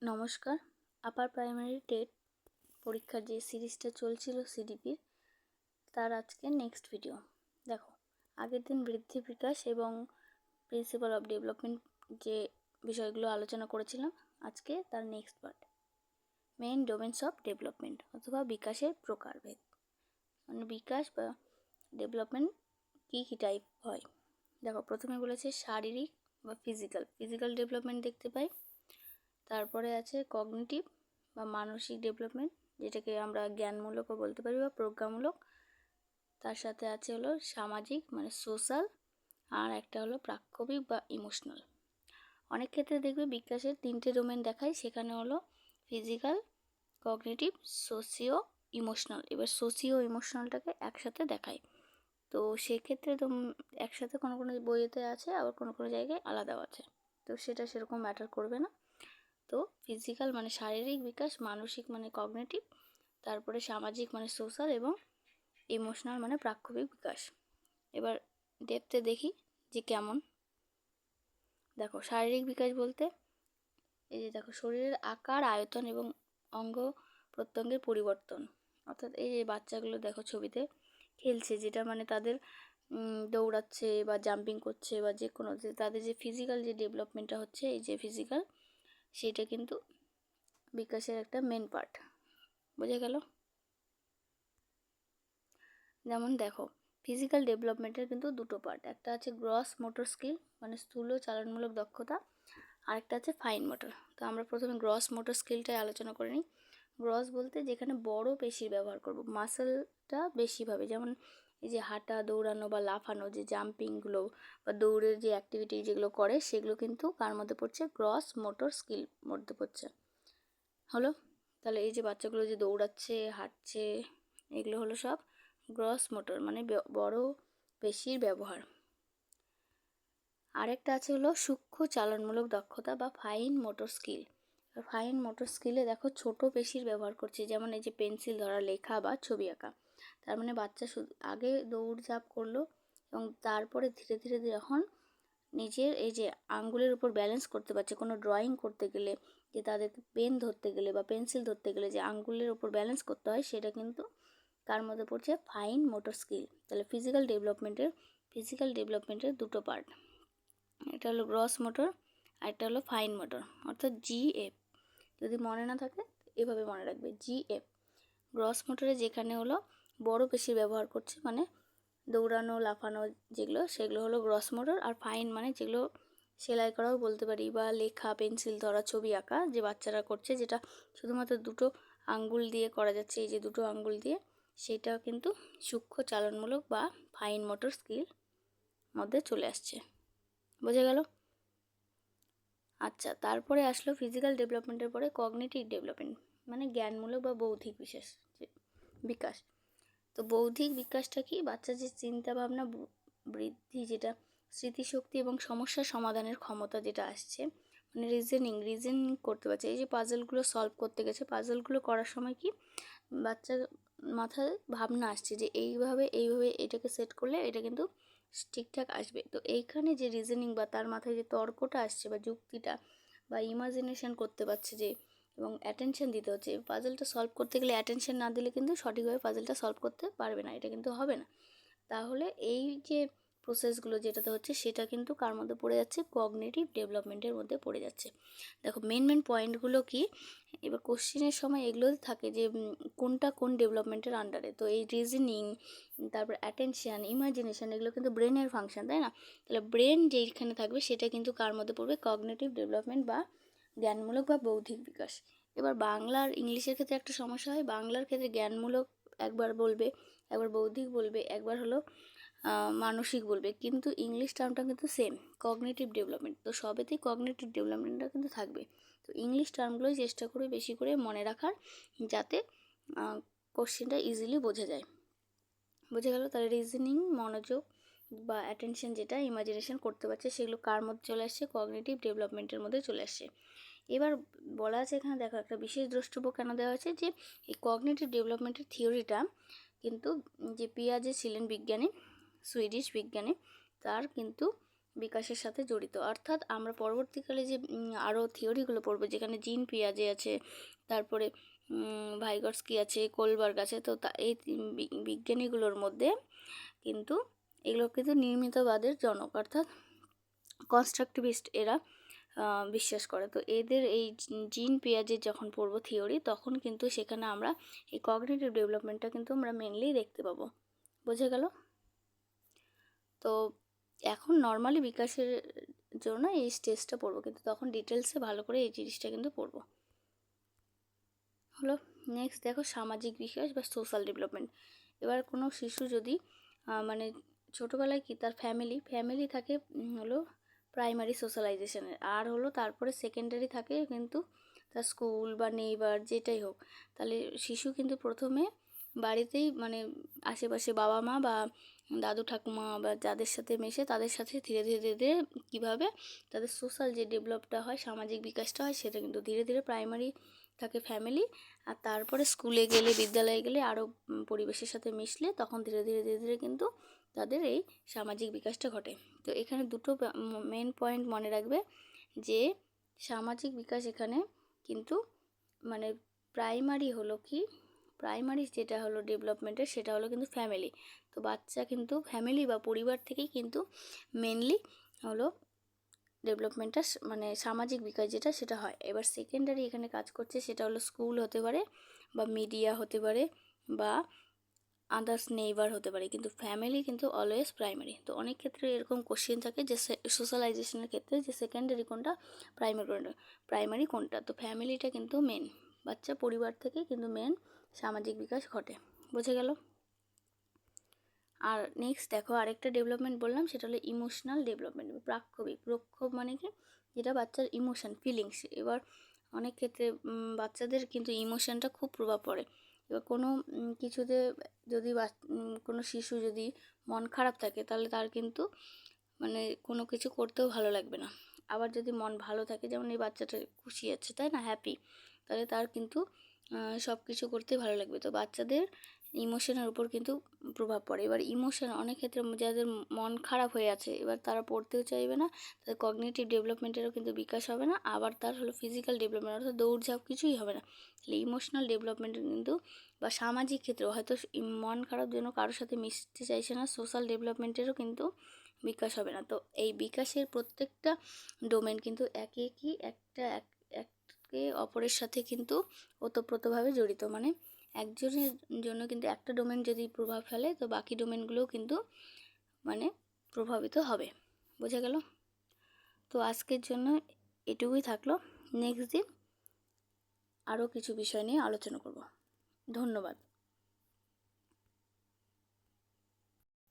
নমস্কার। Upper primary TET পরীক্ষার যে সিরিজটা চলছিল সিডিপির, তার আজকে নেক্সট ভিডিও। দেখো, আগের দিন বৃদ্ধি বিকাশ এবং প্রিন্সিপাল অফ ডেভেলপমেন্ট যে বিষয়গুলো আলোচনা করেছিলাম, আজকে তার next part, main domains of development অথবা বিকাশের প্রকারভেদ। মানে বিকাশ বা ডেভেলপমেন্ট কী কী টাইপ হয়। দেখো, প্রথমে বলেছে শারীরিক বা ফিজিক্যাল ডেভেলপমেন্ট দেখতে পাই। তারপরে আছে কগনিটিভ বা মানসিক ডেভেলপমেন্ট, যেটাকে আমরা জ্ঞানমূলকও বলতে পারি বা প্রজ্ঞামূলক। তার সাথে আছে হলো সামাজিক মানে সোশ্যাল, আর একটা হলো প্রাক্ষবিক বা ইমোশনাল। অনেক ক্ষেত্রে দেখবে বিকাশের 3টে ডোমেন দেখায়, সেখানে হলো ফিজিক্যাল, কগনিটিভ, সোশিও ইমোশনাল। এবার সোশিও ইমোশনালটাকে একসাথে দেখায়, তো সেক্ষেত্রে তো একসাথে কোনো কোনো বইয়েতে আছে, আবার কোনো কোনো জায়গায় আলাদাও আছে, তো সেটা সেরকম ম্যাটার করবে না। তো ফিজিক্যাল মানে শারীরিক বিকাশ, মানসিক মানে কগনিটিভ, তারপরে সামাজিক মানে সোশ্যাল এবং ইমোশনাল মানে প্রাক্ষবিক বিকাশ। এবার ডেপথে দেখি যে কেমন। দেখো, শারীরিক বিকাশ বলতে এই যে দেখো, শরীরের আকার, আয়তন এবং অঙ্গ প্রত্যঙ্গের পরিবর্তন। অর্থাৎ এই যে বাচ্চাগুলো দেখো ছবিতে খেলছে, যেটা মানে তাদের দৌড়াচ্ছে বা জাম্পিং করছে বা যে কোনো তাদের যে ফিজিক্যাল যে ডেভেলপমেন্টটা হচ্ছে, এই যে ফিজিক্যাল, সেটা কিন্তু বিকাশের একটা মেন পার্ট। বোঝা গেল? যেমন দেখো, ফিজিক্যাল ডেভেলপমেন্টের কিন্তু দুটো পার্ট, একটা আছে গ্রস মোটর স্কিল মানে স্থূল চালনমূলক দক্ষতা, আরেকটা আছে ফাইন মোটর। তো আমরা প্রথমে গ্রস মোটর স্কিলটাই আলোচনা করে নিই। গ্রস বলতে যেখানে বড় পেশির ব্যবহার করব, মাসেলটা বেশিভাবে, যেমন এই যে হাঁটা, দৌড়ানো বা লাফানো, যে জাম্পিংগুলো বা দৌড়ের যে অ্যাক্টিভিটি যেগুলো করে, সেগুলো কিন্তু কার মধ্যে পড়ছে? গ্রস মোটর স্কিল মধ্যে পড়ছে। হলো, তাহলে এই যে বাচ্চাগুলো যে দৌড়াচ্ছে, হাঁটছে, এগুলো হলো সব গ্রস মোটর মানে বড় পেশির ব্যবহার। আরেকটা আছে হলো সূক্ষ্ম চালনমূলক দক্ষতা বা fine motor skill. Fine motor স্কিলে দেখো ছোট পেশির ব্যবহার করছে, যেমন এই যে পেন্সিল ধরা, লেখা বা ছবি আঁকা। তার মানে বাচ্চা শুধু আগে দৌড়ঝাঁপ করলো এবং তারপরে ধীরে ধীরে যখন নিজের এই যে আঙ্গুলের উপর ব্যালেন্স করতে পারছে, কোনো ড্রয়িং করতে গেলে যে তাদেরকে পেন ধরতে গেলে বা পেন্সিল ধরতে গেলে যে আঙ্গুলের উপর ব্যালেন্স করতে হয়, সেটা কিন্তু তার মধ্যে পড়ছে ফাইন মোটর স্কিল। তাহলে ফিজিক্যাল ডেভেলপমেন্টের দুটো পার্ট, এটা হলো গ্রস মোটর আর একটা হলো ফাইন মোটর, অর্থাৎ জিএফ। যদি মনে না থাকে এভাবে মনে রাখবে, জিএফ। গ্রস মোটরে যেখানে হলো বড় পেশি ব্যবহার করছে, মানে দৌড়ানো, লাফানো যেগুলো, সেগুলো হলো গ্রস মোটর। আর ফাইন মানে যেগুলো সেলাই করাও বলতে পারি, বা লেখা, পেন্সিল ধরা, ছবি আঁকা যে বাচ্চারা করছে, যেটা শুধুমাত্র দুটো আঙ্গুল দিয়ে করা যাচ্ছে, এই যে দুটো আঙ্গুল দিয়ে, সেটা কিন্তু সূক্ষ্ম চালনমূলক বা ফাইন মোটর স্কিল মধ্যে চলে আসছে। বোঝা গেল? আচ্ছা, তারপরে আসলো ফিজিক্যাল ডেভেলপমেন্টের পরে কগনিটিভ ডেভেলপমেন্ট মানে জ্ঞানমূলক বা বৌদ্ধিক বিকাশ। তো বৌদ্ধিক বিকাশটা কি? বাচ্চার যে চিন্তা ভাবনা বৃদ্ধি, যেটা স্মৃতিশক্তি এবং সমস্যা সমাধানের ক্ষমতা যেটা আসছে, মানে রিজনিং করতে পারছে। এই যে পাজলগুলো সলভ করতে গেছে, পাজলগুলো করার সময় কি বাচ্চার মাথায় ভাবনা আসছে যে এইভাবে এটাকে সেট করলে এটা কিন্তু ঠিকঠাক আসবে। তো এইখানে যে রিজনিং বা তার মাথায় যে তর্কটা আসছে বা যুক্তিটা বা ইমাজিনেশন করতে পারছে যে, এবং অ্যাটেনশন দিতে হচ্ছে। পাজলটা সলভ করতে গেলে অ্যাটেনশন না দিলে কিন্তু সঠিকভাবে পাজলটা সলভ করতে পারবে না, এটা কিন্তু হবে না। তাহলে এই যে প্রসেসগুলো যেটাতে হচ্ছে, সেটা কিন্তু কার মধ্যে পড়ে যাচ্ছে? কগনিটিভ ডেভেলপমেন্টের মধ্যে পড়ে যাচ্ছে। দেখো, মেন পয়েন্টগুলো কি, এবার কোশ্চেনের সময় এগুলো থাকে যে কোনটা কোন ডেভেলপমেন্টের আন্ডারে। তো এই রিজনিং, তারপর অ্যাটেনশন, ইমাজিনেশন, এগুলো কিন্তু ব্রেনের ফাংশন, তাই না? তাহলে ব্রেন যেখানে থাকবে সেটা কিন্তু কার মধ্যে পড়বে? কগনিটিভ ডেভেলপমেন্ট বা জ্ঞানমূলক বা বৌদ্ধিক বিকাশ। এবার বাংলা আর ইংলিশের ক্ষেত্রে একটা সমস্যা হয়, বাংলার ক্ষেত্রে জ্ঞানমূলক একবার বলবে, একবার বৌদ্ধিক বলবে, একবার হলো মানসিক বলবে, কিন্তু ইংলিশ টার্মটা কিন্তু সেম, কগনিটিভ ডেভেলপমেন্ট। তো সবেতেই কগনিটিভ ডেভেলপমেন্টটা কিন্তু থাকবে। তো ইংলিশ টার্মগুলোই চেষ্টা করে বেশি করে মনে রাখার, যাতে কোশ্চেনটা ইজিলি বোঝা যায়। বোঝা গেল? তাহলে রিজনিং, মনোযোগ বা অ্যাটেনশন, যেটা ইমাজিনেশন করতে পারছে, সেগুলো কার মধ্যে চলে আসছে? কগনিটিভ ডেভেলপমেন্টের মধ্যে চলে আসছে। এবার বলা আছে এখানে, দেখো একটা বিশেষ দ্রষ্টব্য কেন দেওয়া হয়েছে, যে এই কগনিটিভ ডেভেলপমেন্টের থিওরিটা কিন্তু যে পিয়াজে ছিলেন বিজ্ঞানী, সুইডিশ বিজ্ঞানী, তার কিন্তু বিকাশের সাথে জড়িত। অর্থাৎ আমরা পরবর্তীকালে যে আরও থিওরিগুলো পড়বো, যেখানে জিন পিয়াজে আছে, তারপরে ভাইগটস্কি আছে, কোলবার্গ আছে, তো এই বিজ্ঞানীগুলোর মধ্যে কিন্তু এগুলো কিন্তু নির্মিতবাদের জনক, অর্থাৎ কনস্ট্রাকটিভিস্ট এরা বিশ্বাস করে। তো এদের এই জিন পিয়াজের যখন পড়বো থিওরি, তখন কিন্তু সেখানে আমরা এই কগনিটিভ ডেভেলপমেন্টটা কিন্তু আমরা মেনলি দেখতে পাবো। বোঝা গেল? তো এখন নর্মালি বিকাশের জন্য এই স্টেজটা পড়বো, কিন্তু তখন ডিটেলসে ভালো করে এই জিনিসটা কিন্তু পড়বো। হলো। নেক্সট দেখো সামাজিক বিকাশ বা সোশ্যাল ডেভেলপমেন্ট। এবার কোনো শিশু যদি মানে ছোটোবেলায় কি তার ফ্যামিলি থাকে হলো প্রাইমারি সোশ্যালাইজেশনের, আর হলো তারপরে সেকেন্ডারি থাকে কিন্তু তার স্কুল বা নেইবার যেটাই হোক। তাহলে শিশু কিন্তু প্রথমে বাড়িতেই মানে আশেপাশে বাবা মা বা দাদু ঠাকুমা বা যাদের সাথে মেশে তাদের সাথে ধীরে ধীরে ধীরে ধীরে কীভাবে তাদের সোশ্যাল যে ডেভেলপটা হয়, সামাজিক বিকাশটা হয়, সেটা কিন্তু ধীরে ধীরে প্রাইমারি থাকে ফ্যামিলি, আর তারপরে স্কুলে গেলে বিদ্যালয়ে গেলে আরও পরিবেশের সাথে মিশলে তখন ধীরে ধীরে ধীরে ধীরে কিন্তু তাদের এই সামাজিক বিকাশটা ঘটে। তো এখানে দুটো মেন পয়েন্ট মনে রাখবে যে সামাজিক বিকাশ এখানে কিন্তু মানে প্রাইমারি হলো কি, প্রাইমারি যেটা হলো ডেভেলপমেন্টের সেটা হলো কিন্তু ফ্যামিলি। তো বাচ্চা কিন্তু ফ্যামিলি বা পরিবার থেকেই কিন্তু মেনলি হলো ডেভেলপমেন্টটা মানে সামাজিক বিকাশ যেটা সেটা হয়। এবার সেকেন্ডারি এখানে কাজ করছে সেটা হলো স্কুল হতে পারে বা মিডিয়া হতে পারে বা আদার্স নেইবার হতে পারে, কিন্তু ফ্যামিলি কিন্তু অলওয়েজ প্রাইমারি। তো অনেক ক্ষেত্রে এরকম কোশ্চেন থাকে যে সোশ্যালাইজেশনের ক্ষেত্রে যে সেকেন্ডারি কোনটা প্রাইমারি কোনটা। তো ফ্যামিলিটা কিন্তু মেন, বাচ্চা পরিবার থেকে কিন্তু মেন সামাজিক বিকাশ ঘটে। বোঝা গেল? আর নেক্সট দেখো আরেকটা ডেভেলপমেন্ট বললাম, সেটা হলো ইমোশনাল ডেভেলপমেন্ট বা প্রাক্ষোভিক। প্রক্ষোভ মানে কি, যেটা বাচ্চার ইমোশন ফিলিংস। এবার অনেক ক্ষেত্রে বাচ্চাদের কিন্তু ইমোশনটা খুব প্রভাব পড়ে। এবার কোনো কিছুতে যদি কোনো শিশু যদি মন খারাপ থাকে, তাহলে তার কিন্তু মানে কোনো কিছু করতেও ভালো লাগবে না। আবার যদি মন ভালো থাকে, যেমন এই বাচ্চাটা খুশি আছে, তাই না, হ্যাপি, তাহলে তার কিন্তু সব কিছু করতে ভালো লাগবে। তো বাচ্চাদের ইমোশনের উপর কিন্তু প্রভাব পড়ে। এবার ইমোশন অনেক ক্ষেত্রে যাদের মন খারাপ হয়ে আছে, এবার তারা পড়তেও চাইবে না, তাদের কগনিটিভ ডেভেলপমেন্টেরও কিন্তু বিকাশ হবে না, আবার তার হলো ফিজিক্যাল ডেভেলপমেন্ট অর্থাৎ দৌড়ঝাঁপ কিছুই হবে না। তাহলে ইমোশনাল ডেভেলপমেন্ট কিন্তু বা সামাজিক ক্ষেত্রে হয়তো মন খারাপ জন্য কারোর সাথে মিশতে চাইছে না, সোশ্যাল ডেভেলপমেন্টেরও কিন্তু বিকাশ হবে না। তো এই বিকাশের প্রত্যেকটা ডোমেন কিন্তু একে অপরের সাথে কিন্তু ওতপ্রোতভাবে জড়িত। মানে একজনের জন্য কিন্তু একটা ডোমেন যদি প্রভাব ফেলে, তো বাকি ডোমেনগুলোও কিন্তু মানে প্রভাবিত হবে। বোঝা গেল? তো আজকের জন্য এটুকুই থাকলো। নেক্সট দিন আরও কিছু বিষয় নিয়ে আলোচনা করব। ধন্যবাদ।